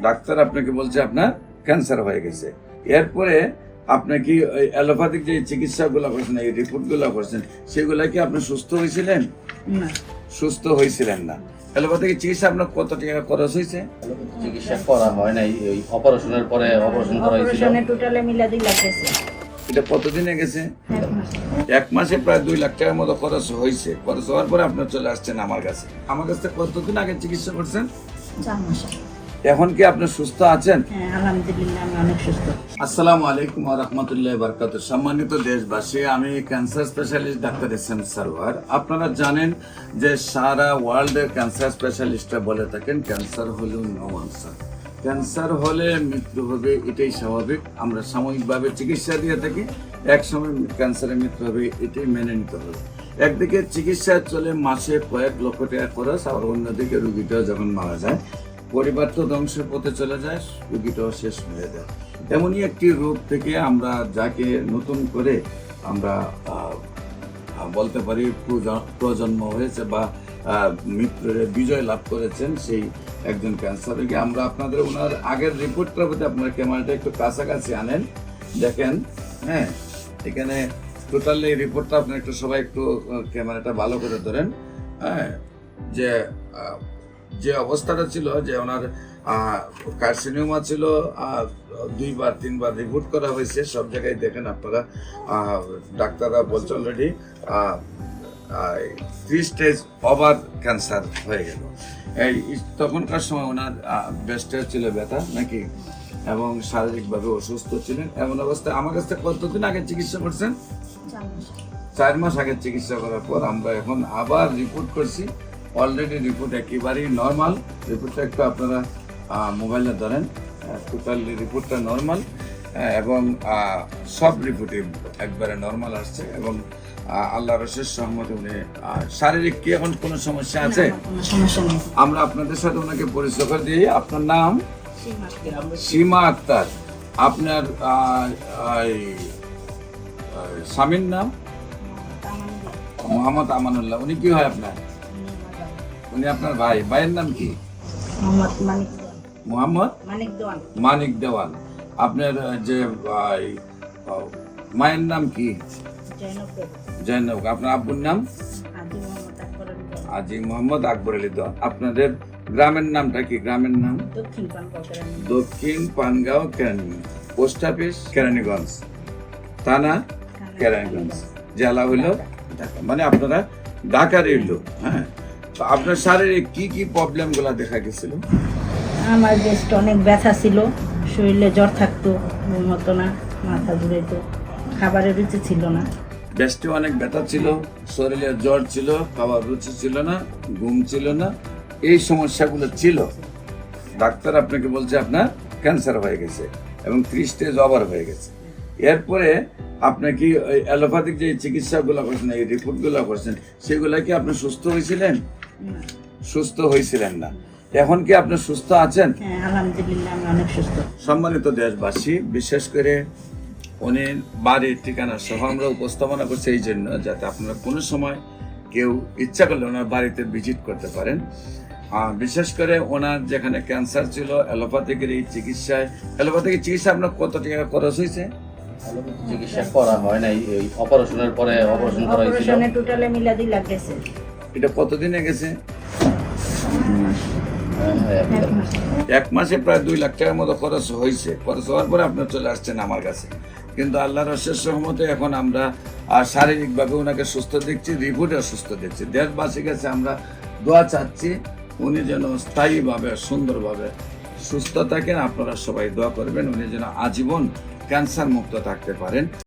Doctor আপনাকে বলছে আপনার ক্যান্সার হয়ে গেছে। এরপরে আপনি কি অ্যালোপ্যাথিক যে চিকিৎসাগুলো করছেন, এই রিপোর্টগুলো করছেন, সেগুলা কি আপনি সুস্থ হয়েছিলেন? না, সুস্থ হয়েছিলেন না। অ্যালোপ্যাথিক চিকিৎসা আপনার কত টাকা খরচ হয়েছে? চিকিৎসা করা হয় নাই, ওই অপারেশনের পরে অপারেশন করা হয়েছিল। অপারেশনে টোটালে মিলা 2 লাখ গেছে। এটা কতদিনে গেছে? 1 মাস। 1 মাসে প্রায় 2 লাখ টাকার মতো খরচ হয়েছে। খরচ হওয়ার পরে আপনার চলে আসছেন আমার কাছে। আমার কাছে কতদিন আগে চিকিৎসা করছেন? 4 মাস। এখন কি আপনি সুস্থ আছেন? হ্যাঁ, আলহামদুলিল্লাহ আমি অনেক সুস্থ। আসসালামু আলাইকুম ওয়া রাহমাতুল্লাহি ওয়া বারাকাতুহু। সম্মানিত দেশবাসী, আমি cancer specialist doctor SM. Sarwar. আপনারা জানেন যে সারা ওয়ার্ল্ডের ক্যান্সার স্পেশালিস্টরা বলে থাকেন ক্যান্সার হলেও নো আনসার। ক্যান্সার হলে মৃত্যু হবে, এটাই স্বাভাবিক। আমরা সাময়িকভাবে চিকিৎসা দিয়ে থাকি, এক সময় ক্যান্সারে মৃত্যু হবে, এটাই মেনে নিতে হবে। একদিকে চিকিৎসা চলে মাসে কয়েক লক্ষ টাকা খরচ, আবার অন্যদিকে রুগীটাও যখন মারা যায়, পরিবার তো ধ্বংসের পথে চলে যায়, রোগীটাও শেষ হয়ে যায়। এমনই একটি রোগ থেকে আমরা যাকে নতুন করে আমরা বলতে পারি প্রজন্ম হয়েছে বা মৃত্যুর বিজয় লাভ করেছেন, সেই একজন ক্যান্সার রোগী। আমরা আপনাদের ওনার আগের রিপোর্টটার প্রতি আপনার ক্যামেরাটা একটু কাছাকাছি আনেন, দেখেন। হ্যাঁ, এখানে টোটাল এই রিপোর্টটা আপনার একটু সবাই একটু ক্যামেরাটা ভালো করে ধরেন। হ্যাঁ, যে অবস্থাটা ছিল, যে ওনার কার্সিনোমা ছিল, 2-3বার রিপোর্ট করা হয়েছে, সব জায়গায় দেখেন আপনারা, ডাক্তাররা বলছে অলরেডি 3 স্টেজ ওভার ক্যান্সার হয়ে গেল। এই তখনকার সময় ওনার ব্রেস্টে ছিল ব্যথা নাকি, এবং শারীরিকভাবে অসুস্থ ছিলেন। এমন অবস্থায় আমার কাছে কতদিন আগে চিকিৎসা করছেন? 4 মাস। 4 মাস আগে চিকিৎসা করার পর আমরা এখন আবার রিপোর্ট করছি। অলরেডি রিপোর্ট একেবারেই নর্মাল। রিপোর্টটা একটু আপনারা মোবাইলে ধরেন। টোটাল রিপোর্টটা নর্মাল, এবং সব রিপোর্টই একবারে নর্মাল আসছে, এবং আল্লাহর অশেষ সহমতে উনি শারীরিক কি এখন কোনো সমস্যা আছে? না, কোনো সমস্যা নেই। আমরা আপনাদের সাথে ওনাকে পরিচয় করে দিই। আপনার নাম? সীমা। সীমা আক্তার। আপনার স্বামীর নাম? মোহাম্মদ আমানুল্লাহ। উনি কি হয় আপনার? উনি আপনার ভাই। ভাইয়ের নাম কি? মোহাম্মদ মানিক দেওয়ান। আপনার যে মায়ের নাম কি? জৈনব। আপনার আব্বুর নাম? আজি মোহাম্মদ আকবর আলী দেওয়ান। আপনাদের গ্রামের নামটা কি? গ্রামের নাম দক্ষিণ পানগাঁও কেরানীগঞ্জ। পোস্ট অফিস কেরানীগঞ্জ, থানা কেরানীগঞ্জ, জেলা হইল ঢাকা। মানে আপনারা ঢাকার লোক। হ্যাঁ, তো আপনার শারীরিক কি কি প্রবলেম গুলা দেখা গেছিল? আমার ব্রেস্টে অনেক ব্যথা ছিল, শরীরে জ্বর থাকতো, ঘুম হতো না, মাথা ঘুরাইতো, খাবারের রুচি ছিল না। ব্রেস্টে অনেক ব্যথা ছিল, শরীরে জ্বর ছিল, খাবার রুচি ছিল না, ঘুম ছিল না, এই সমস্যাগুলো ছিল। ডাক্তার আপনাকে বলছে আপনার ক্যান্সার হয়ে গেছে এবং 3 স্টেজ ওভার হয়ে গেছে। এরপরে আপনি কি অ্যালোপ্যাথিক যে চিকিৎসাগুলো করছেন, এই রিপোর্টগুলো করছেন, সেগুলা কি আপনি সুস্থ হয়েছিলেন? না। সুস্থ হয়েছিলেন না। এখন কি আপনি সুস্থ আছেন? হ্যাঁ, আলহামদুলিল্লাহ আমি অনেক সুস্থ। সম্মানিত দেশবাসী, বিশেষ করে উনি বাড়ির ঠিকানা সহ আমরা উপস্থাপনা করছি এই জন্য, যাতে আপনারা কোনো সময় কেউ ইচ্ছা করলে ওনার বাড়িতে ভিজিট করতে পারেন। বিশেষ করে ওনার যেখানে ক্যান্সার ছিল, অ্যালোপ্যাথিকের এই চিকিৎসায়, অ্যালোপ্যাথিক চিকিৎসা আপনার কত টাকা খরচ হয়েছে? চিকিৎসা করা হয় নাই, ওই অপারেশনের পরে অপারেশন করা হয়েছিল। অপারেশনে টোটালে মিলা 2 লাখ গেছে। এটা কতদিনে গেছে? 1 মাস। 1 মাসে প্রায় 2 লাখ টাকার মতো খরচ হয়েছে। খরচ হওয়ার পরে আপনার চলে আসছেন আমার কাছে। কিন্তু আল্লাহর অশেষ রহমতে এখন আমরা শারীরিকভাবে ওনাকে সুস্থ দেখছি, রিপোর্টে সুস্থ দেখছি। দেশবাসীর কাছে আমরা দোয়া চাচ্ছি উনি যেন স্থায়ীভাবে সুন্দরভাবে সুস্থ থাকেন। আপনারা সবাই দোয়া করবেন উনি যেন আজীবন ক্যান্সার মুক্ত থাকতে পারেন।